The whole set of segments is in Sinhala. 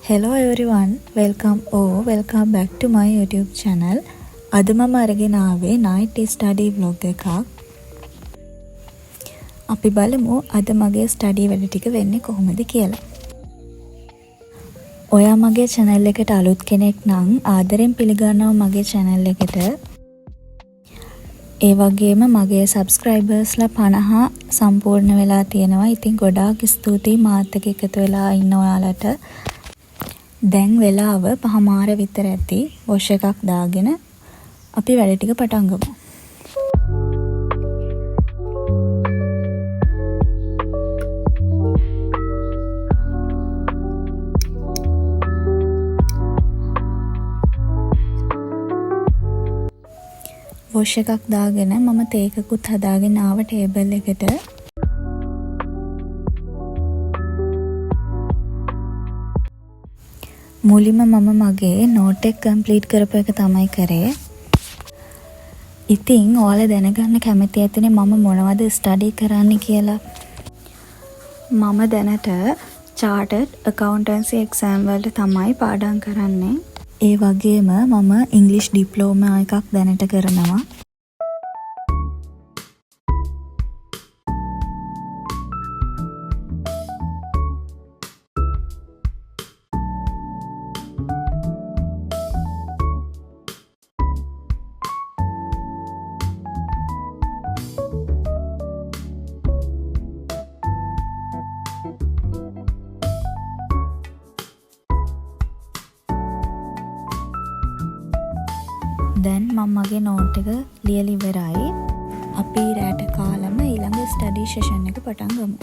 Hello everyone, welcome back to my YouTube channel. අද මම අරගෙන ආවේ night study vlog එකක්. අපි බලමු අද මගේ study වැඩ ටික වෙන්නේ කොහොමද කියලා. ඔයා මගේ channel එකට අලුත් කෙනෙක් නම් ආදරෙන් පිළිගන්නවා මගේ channel එකට. ඒ වගේම මගේ subscribersලා 50 සම්පූර්ණ වෙලා තියෙනවා. ඉතින් ගොඩාක් ස්තුතියි මාත් එක්ක එකතු වෙලා ඉන්න ඔයාලට. දැන් වෙලාව 5:00 විතර ඇති. වොෂ් එකක් දාගෙන අපි වැඩ ටික පටන් ගමු. වොෂ් එකක් දාගෙන මම තේ එකකුත් හදාගෙන ආව ටේබල් එකට. මුලින්ම මම මගේ නෝට් එක කම්ප්ලීට් කරපු එක තමයි කරේ. ඉතින් ඔයාලා දැනගන්න කැමති ඇතිනේ මම මොනවද ස්ටඩි කරන්න කියලා. මම දැනට chartered accountancy exam වලට තමයි පාඩම් කරන්නේ. ඒ වගේම මම English diploma එකක් දැනට කරනවා. දැන් මම මගේ නෝට් එක ලියලා ඉවරයි. අපි රැට කාලම ඊළඟ ස්ටඩි සෙෂන් එක පටන් ගමු.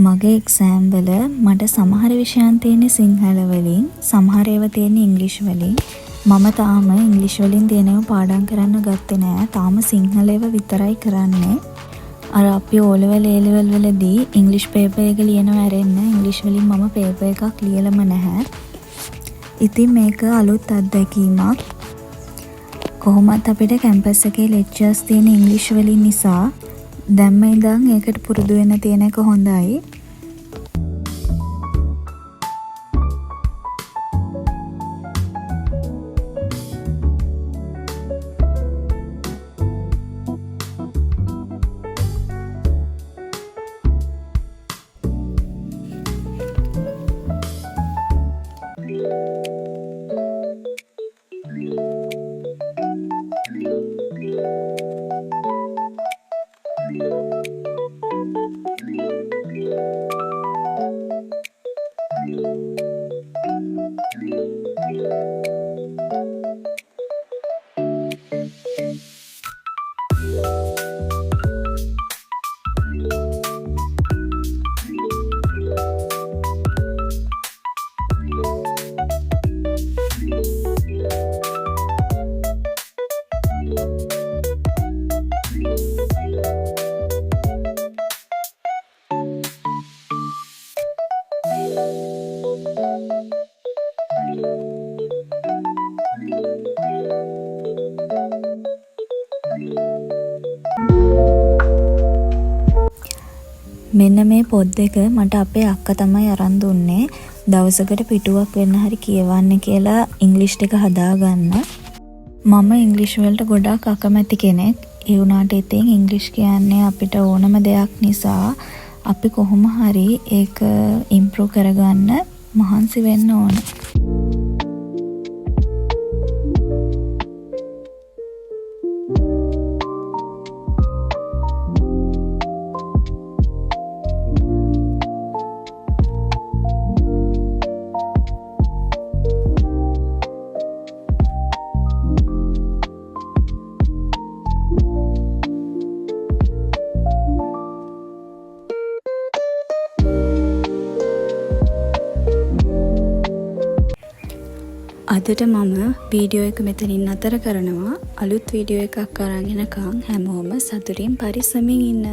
මගේ එක්සෑම් වල මට සමහර විෂයන් තියෙන්නේ සිංහල වලින්, සමහර ඒවා තියෙන්නේ ඉංග්‍රීසි වලින්. මම තාම ඉංග්‍රීසි වලින් තියෙන ඒවා පාඩම් කරන්න ගත්තේ නෑ. තාම සිංහල ඒවා විතරයි කරන්නේ. අර අපි O level A level වලදී ඉංග්‍රීසි පේපර් එක ලියනවා ඇරෙන්න ඉංග්‍රීසි වලින් මම පේපර් එකක් ලියලම නැහැ. ඉතින් මේක අලුත් අත්දැකීමක්. කොහොමත් අපිට කැම්පස් එකේ ලෙක්චර්ස් තියෙන ඉංග්‍රීසි වලින් නිසා දැම්ම ඉඳන් ඒකට පුරුදු වෙන්න තියෙන එක හොඳයි. මෙන්න මේ පොත් දෙක මට අපේ අක්කා තමයි අරන් දුන්නේ. දවසකට පිටුවක් වෙන්න හරි කියවන්න කියලා ඉංග්‍රීසි ටික හදාගන්න. මම ඉංග්‍රීසි වලට ගොඩාක් අකමැති කෙනෙක්. ඒ වුණාට ඉතින් ඉංග්‍රීසි කියන්නේ අපිට ඕනම දෙයක් නිසා අපි කොහොම හරි ඒක ඉම්ප්‍රූව් කරගන්න මහන්සි වෙන්න ඕන. අදට මම වීඩියෝ එක මෙතනින් නතර කරනවා. අලුත් වීඩියෝ එකක් අරන් එනකම් හැමෝම සතුටින් පරිස්සමින් ඉන්න.